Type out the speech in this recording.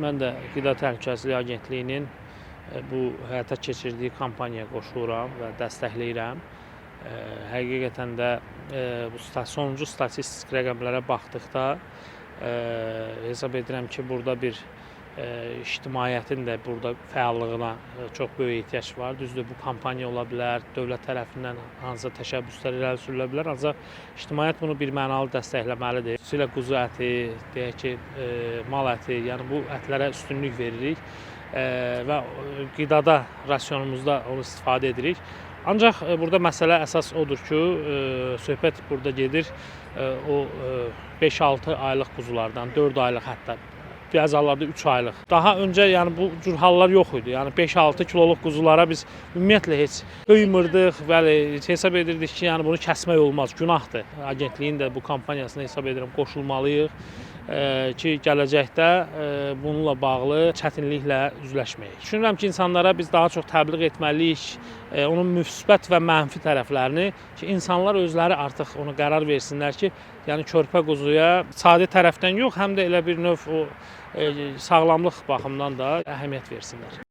mən də Qida Təhlükəsizliyi Agentliyinin bu həyata keçirdiyi kampaniyaya qoşuluram və dəstəkləyirəm. Həqiqətən də bu sonuncu statistik rəqəmlərə baxdıqda hesab edirəm ki, burada bir ictimaiyyətin də burada fəallığına çox böyük ehtiyac var. Düzdür, bu kampaniya ola bilər, dövlət tərəfindən hansısa təşəbbüslər irəli sürülə bilər, ancaq ictimaiyyət bunu birmənalı dəstəkləməlidir. Xüsusilə quzu əti, deyək ki, mal əti, yəni bu ətlərə üstünlük veririk və qidada, rasionumuzda onu istifadə edirik. Ancaq burada məsələ əsas odur ki, söhbət burada gedir o 5-6 aylıq quzulardan, 4 aylıq hətta. Bəzi hallarda 3 aylıq. Daha öncə yəni bu cür hallar yox idi. Yəni 5-6 kiloluq quzulara biz ümumiyyətlə heç döymürdük, bəli, hesab edirdik ki, yəni bunu kəsmək olmaz, günahdır. Agentliyin də bu kampaniyasına hesab edirəm qoşulmalıyıq ki, gələcəkdə bununla bağlı çətinliklə üzləşməyək. Düşünürəm ki, insanlara biz daha çox təbliğ etməliyik, onun müsbət və mənfi tərəflərini ki, insanlar özləri artıq onu qərar versinlər ki, yəni körpə quzuya sadə tərəfdən yox, həm də elə bir növ o sağlamlıq baxımından da əhəmiyyət versinlər.